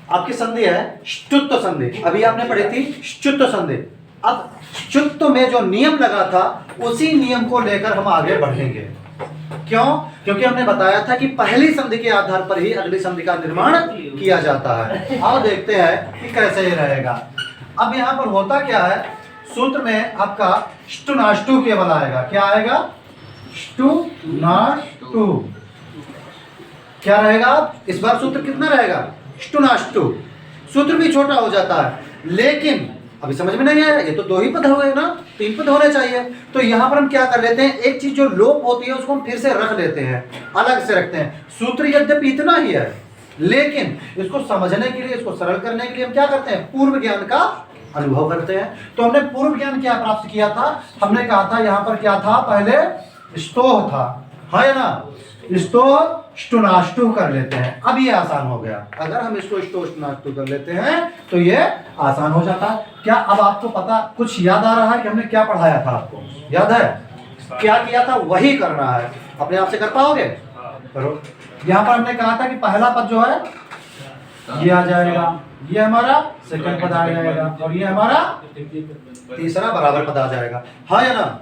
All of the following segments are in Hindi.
आपकी संधि है ष्टुत्व संधि, अभी आपने पढ़ी थी ष्टुत्व संधि। अब ष्टुत्व में जो नियम लगा था उसी नियम को लेकर हम आगे बढ़ेंगे। क्यों? क्योंकि हमने बताया था कि पहली संधि के आधार पर ही अगली संधि का निर्माण किया जाता है। आओ देखते हैं कि कैसे ये रहेगा। अब यहाँ पर होता क्या है, सूत्र में आपका ष्टुनाष्टु केवल आएगा। क्या आएगा? ष्टुनाष्टु। क्या रहेगा? इस बार सूत्र कितना रहेगा? ष्टुनाष्टु। सूत्र भी छोटा हो जाता है, लेकिन अभी समझ में नहीं आया, ये तो 2 ही पद हो गए ना, 3 पद होने चाहिए। तो यहाँ पर हम क्या कर लेते हैं, एक चीज जो लोप होती है उसको हम फिर से रख लेते हैं, अलग से रखते हैं। सूत्र यद्यपि इतना ही है, लेकिन इसको समझने के लिए, इसको सरल करने के लिए हम क्या करते हैं, पूर्व ज्ञान का अनुभव करते हैं। तो हमने पूर्व ज्ञान क्या प्राप्त किया था? हमने कहा था यहाँ पर क्या था, पहले स्तोह था, है ना, स्तोह ष्टुनाष्टु कर लेते हैं। अब ये आसान हो गया, अगर हम इसको ष्टुनाष्टु कर लेते हैं तो ये आसान हो जाता है। क्या अब आपको पता, कुछ याद आ रहा है कि हमने क्या पढ़ाया था? आपको याद है क्या किया था? वही करना है। अपने आप से कर पाओगे? करो। यहाँ पर हमने कहा था कि पहला पद जो है ये आ जाएगा, ये हमारा सेकंड पद आ जाएगा, और ये हमारा तीसरा बराबर पद आ जाएगा, हाँ या ना?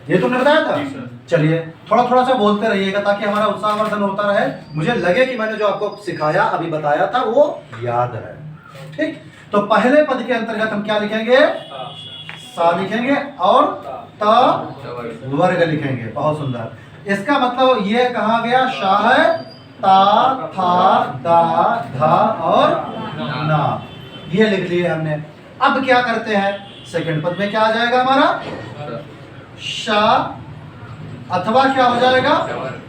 ये तुमने बताया था। चलिए थोड़ा थोड़ा सा बोलते रहिएगा ताकि हमारा उत्साहवर्धन होता रहे, मुझे लगे कि मैंने जो आपको सिखाया, अभी बताया था, वो याद है। ठीक, तो पहले पद के अंतर्गत हम क्या लिखेंगे? सा लिखेंगे और त वर्ग लिखेंगे। बहुत सुंदर। इसका मतलब ये कहा गया, शा है, ता, था, दा, धा और ना, ये लिख लिए हमने। अब क्या करते हैं, सेकंड पद में क्या आ जाएगा हमारा? शा अथवा क्या हो जाएगा?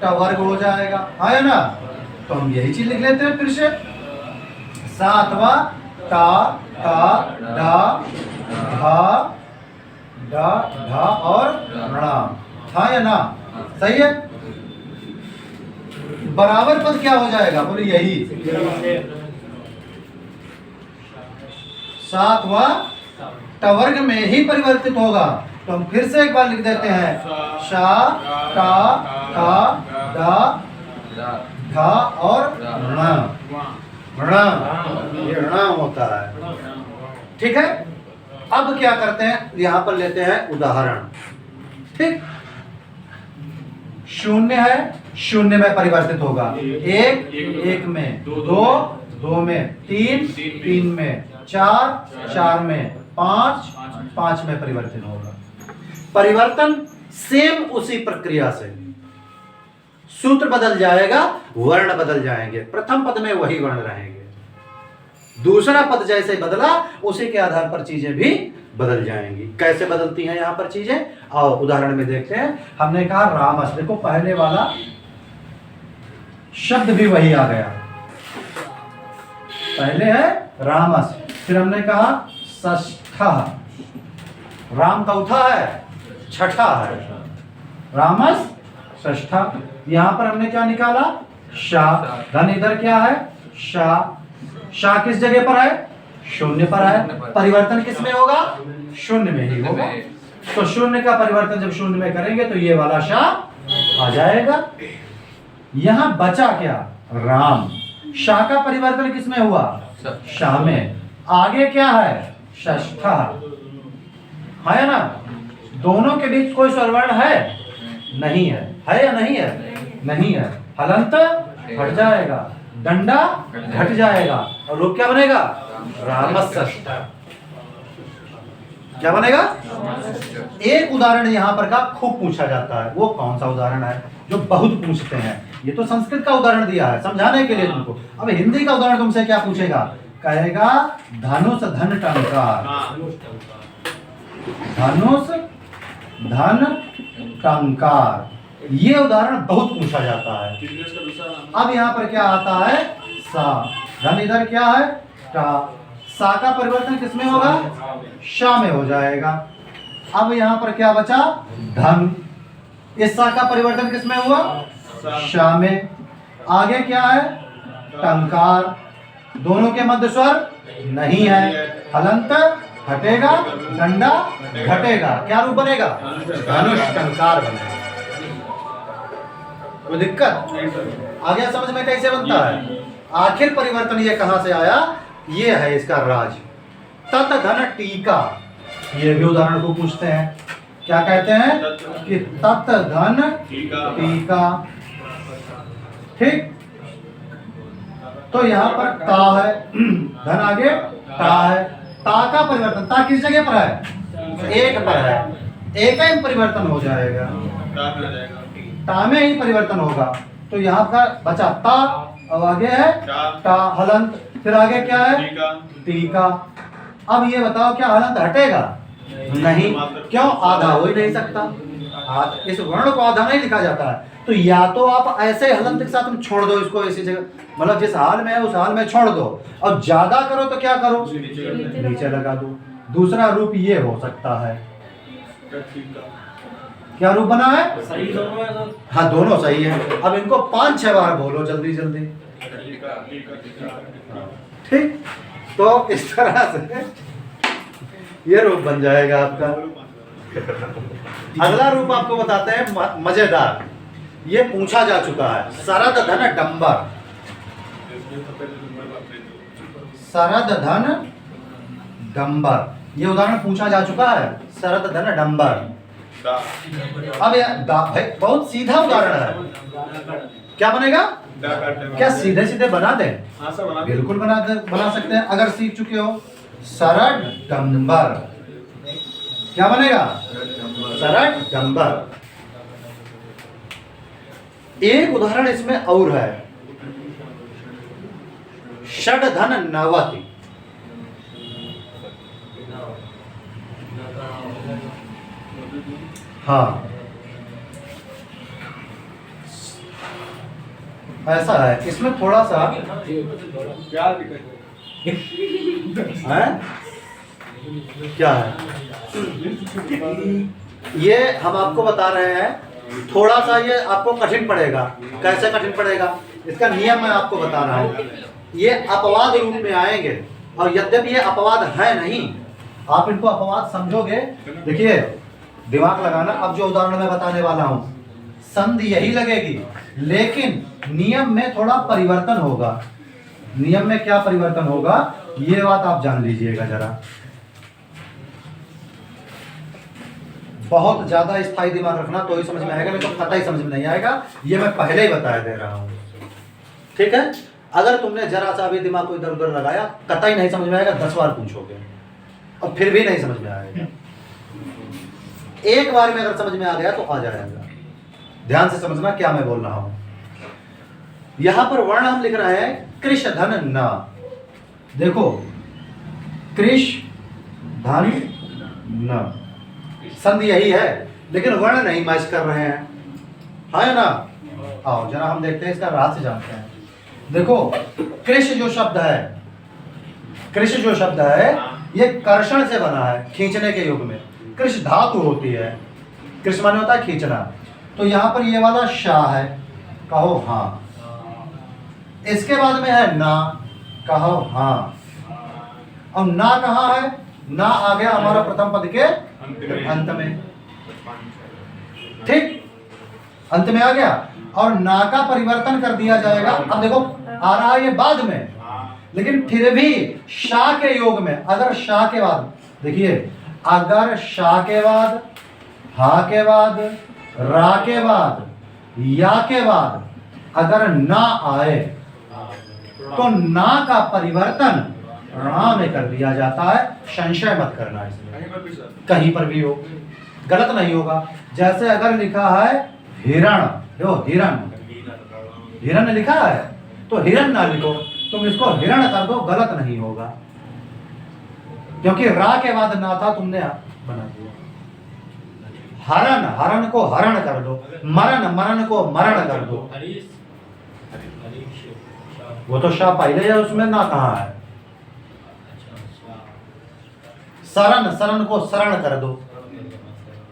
ट वर्ग हो जाएगा, है ना? तो हम यही चीज लिख लेते हैं फिर से, सा अथवा टा, टा, डा, धा, डा, ढा और णा, हाँ या ना? सही है। बराबर पद क्या हो जाएगा? बोले यही, सात व ट वर्ग में ही परिवर्तित होगा। तो हम फिर से एक बार लिख देते हैं, शा, टा, था, दा, धा और णा, णा, ये णा होता है। ठीक है। अब क्या करते हैं, यहां पर लेते हैं उदाहरण। ठीक, शून्य है, शून्य में परिवर्तित होगा, एक, एक में, दो, दो में, तीन, तीन में, चार, चार में, पांच, पांच में परिवर्तित होगा। परिवर्तन सेम उसी प्रक्रिया से, सूत्र बदल जाएगा, वर्ण बदल जाएंगे। प्रथम पद में वही वर्ण रहेंगे, दूसरा पद जैसे बदला उसी के आधार पर चीजें भी बदल जाएंगी। कैसे बदलती हैं यहां पर चीजें, आओ उदाहरण में देखते हैं। हमने कहा रामस, देखो पहले वाला शब्द भी वही आ गया, पहले है रामस, फिर हमने कहा षष्ठा, राम चौथा है, छठा है, रामस षष्ठा। यहां पर हमने क्या निकाला? शा। धन इधर क्या है? शा। शा किस जगह पर है? शून्य पर है। परिवर्तन किस में होगा? शून्य में ही होगा। तो शून्य का परिवर्तन जब शून्य में करेंगे तो ये वाला शा आ जाएगा। यहां बचा क्या? राम। शा का परिवर्तन किस में हुआ? शा में। आगे क्या है? षष्ठा, है ना? दोनों के बीच कोई स्वरवर्ण है? नहीं है, है या नहीं है? नहीं है। हलंत हट जाएगा, डंडा घट जाएगा, और रूप क्या बनेगा? रामस्य। क्या बनेगा? एक उदाहरण यहां पर का खूब पूछा जाता है, वो कौन सा उदाहरण है जो बहुत पूछते हैं? ये तो संस्कृत का उदाहरण दिया है समझाने के लिए तुमको। अब हिंदी का उदाहरण तुमसे क्या पूछेगा? कहेगा धनुष धन टंकार, धनुष धन टंकार, ये उदाहरण बहुत पूछा जाता है। अब यहाँ पर क्या आता है? सा। धन इधर क्या है? टा। सा का परिवर्तन किसमें होगा? शा में हो जाएगा। अब यहाँ पर क्या बचा? धन। इस सा का परिवर्तन किसमें हुआ? शा में। आगे क्या है? टंकार। दोनों के मध्य स्वर नहीं है, हलंत हटेगा, डंडा घटेगा, क्या रूप बनेगा? धनुष टंकार बनेगा। कोई दिक्कत? आगे समझ में कैसे बनता है? आखिर परिवर्तन ये कहां से आया ये है इसका राज। तत धन टीका, ये भी उदाहरण को पूछते हैं, क्या कहते हैं कि तत धन टीका। ठीक, तो यहाँ पर ता है, धन आगे ता है, ता का परिवर्तन, ता किस जगह पर है, एक पर है, एक में परिवर्तन हो जाएगा, ता में ही परिवर्तन होगा। तो यहाँ का बचा ता, अब आगे है ता हलंत, फिर आगे क्या है टीका। अब ये बताओ क्या हलंत हटेगा, नहीं, क्यों, आधा हो ही नहीं सकता, इस वर्ण को आधा नहीं लिखा जाता है। तो या तो आप ऐसे हलंत के साथ तुम छोड़ दो इसको इसी जगह, मतलब जिस हाल में है उस हाल में छोड़ दो, और ज्यादा करो तो क्या करो, नीचे लगा दो। दूसरा रूप ये हो सकता है, क्या रूप बना है, हाँ दोनों सही है। अब इनको 5-6 बार बोलो जल्दी जल्दी, ठीक। तो इस तरह से ये रूप बन जाएगा आपका। अगला रूप आपको बताते हैं मजेदार, ये पूछा जा चुका है, शरद धन डंबर। शरद धन डंबर, ये उदाहरण पूछा जा चुका है, शरद धन डंबर। अब भाई बहुत सीधा उदाहरण है, क्या बनेगा, क्या सीधे सीधे बना दें, बिल्कुल बना सकते हैं अगर सीख चुके हो। शरद डंबर, क्या बनेगा, शरद डंबर। एक उदाहरण इसमें और है, षडधन नवति। हाँ ऐसा है, इसमें थोड़ा सा क्या है, क्या है ये हम आपको बता रहे हैं, थोड़ा सा ये आपको कठिन पड़ेगा। कैसे कठिन पड़ेगा, इसका नियम मैं आपको बता रहा हूँ। ये अपवाद रूप में आएंगे, और यद्यपि ये अपवाद है नहीं, आप इनको अपवाद समझोगे। देखिए दिमाग लगाना, अब जो उदाहरण मैं बताने वाला हूँ संधि यही लगेगी, लेकिन नियम में थोड़ा परिवर्तन होगा। नियम में क्या परिवर्तन होगा, ये बात आप जान लीजिएगा जरा। बहुत ज्यादा स्थायी दिमाग रखना तो ही समझ में आएगा, नहीं तो कतई समझ में नहीं आएगा। ये मैं पहले ही बता दे रहा हूँ, ठीक है। अगर तुमने जरा सा भी दिमाग को इधर उधर लगाया, कतई नहीं समझ में आएगा। 10 बार पूछोगे और फिर भी नहीं समझ में आएगा। एक बार में अगर समझ में आ गया तो आ जाएगा। ध्यान से समझना क्या मैं बोल रहा हूं। यहां पर वर्ण हम लिख रहे हैं कृष धन न। देखो कृष धन न, संधि यही है, लेकिन वर्ण नहीं मैच कर रहे हैं, है ना। आओ जरा हम देखते हैं, इसका रहस्य जानते हैं। देखो कृष जो शब्द है, कृष जो शब्द है ये कर्षण से बना है, खींचने के युग में। कृष धातु होती है, कृष माने होता है खींचना। तो यहाँ पर ये वाला शा है, कहो हाँ। इसके बाद में है ना, कहो हाँ। और ना कहाँ है, ना आ गया हमारा प्रथम पद के अंत में, ठीक, अंत में आ गया। और ना का परिवर्तन कर दिया जाएगा। अब देखो आ रहा है ये बाद में, लेकिन फिर भी शा के योग में, अगर शा के बाद, देखिए अगर शा के बाद, हा के बाद, रा के बाद, या के बाद अगर ना आए तो ना का परिवर्तन रा में कर दिया जाता है। संशय मत करना इसमें, कहीं पर भी हो, गलत नहीं होगा। जैसे अगर लिखा है हिरण, देखो हिरण, हिरण लिखा है तो हिरण ना लिखो, तुम इसको हिरण कर दो, गलत नहीं होगा, क्योंकि रा के बाद ना था, तुमने बना दिया। हरण, हरण को हरण कर दो, मरण, मरण को मरण कर दो। वो तो शाह पहले है, उसमें ना कहा है। शरण, शरण को शरण कर दो,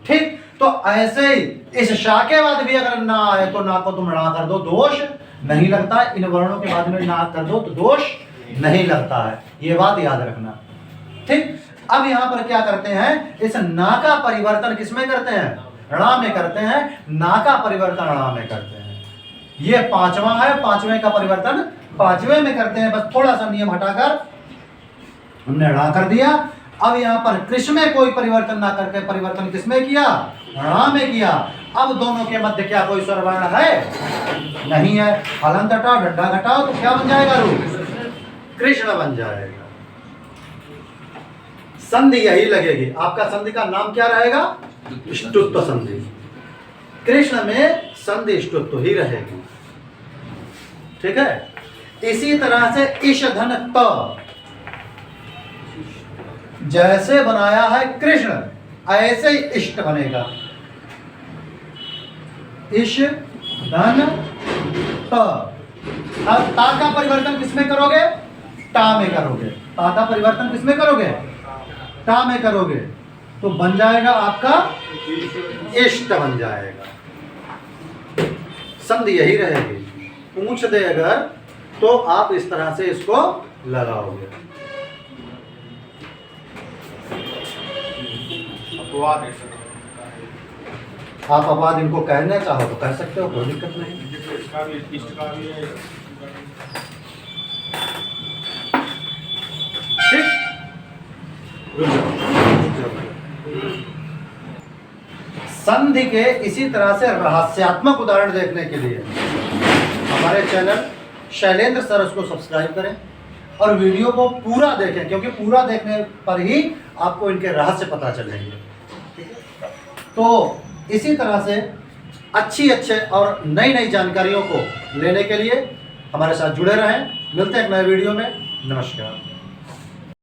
ठीक। तो ऐसे ही इस शा के बाद भी अगर ना आए तो ना को तुम णा कर दो, दोष नहीं लगता। इन वर्णों के बाद में ना कर दो तो दोष नहीं लगता है, ये बात याद रखना, ठीक। अब यहां पर क्या करते हैं, इस ना का परिवर्तन किसमें करते हैं, णा में करते हैं। ना का परिवर्तन णा में करते हैं। ये 5वां है, 5वें का परिवर्तन 5वें में करते हैं। बस थोड़ा सा नियम हटाकर हमने णा कर दिया। अब यहाँ पर कृष में कोई परिवर्तन ना करके परिवर्तन किसमें किया, णा में किया। अब दोनों के मध्य क्या कोई स्वर वर्ण है, नहीं है। हलंत हटाओ, डंडा घटाओ तो क्या बन जाएगा रूप, कृष्ण बन जाएगा। संधि यही लगेगी, आपका संधि का नाम क्या रहेगा, ष्टुत्व संधि। कृष्ण में संधि ष्टुत्व ही रहेगी, ठीक है। इसी तरह से इश धन त जैसे बनाया है कृष्ण, ऐसे ही इष्ट बनेगा। इश धन त। अब ता का परिवर्तन किसमें करोगे, टा में करोगे। ता का परिवर्तन किसमें करोगे, टा में करोगे, तो बन जाएगा आपका इष्ट बन जाएगा। संधि यही रहेगी। पूछ दे अगर तो आप इस तरह से इसको लगाओगे। आप अपवाद इनको कहना चाहो तो कह सकते हो, कोई दिक्कत नहीं। ठीक, संधि के इसी तरह से रहस्यात्मक उदाहरण देखने के लिए हमारे चैनल शैलेंद्र सरस को सब्सक्राइब करें और वीडियो को पूरा देखें, क्योंकि पूरा देखने पर ही आपको इनके रहस्य पता चलेंगे। तो इसी तरह से अच्छे और नई नई जानकारियों को लेने के लिए हमारे साथ जुड़े रहें। मिलते हैं एक नए वीडियो में। नमस्कार।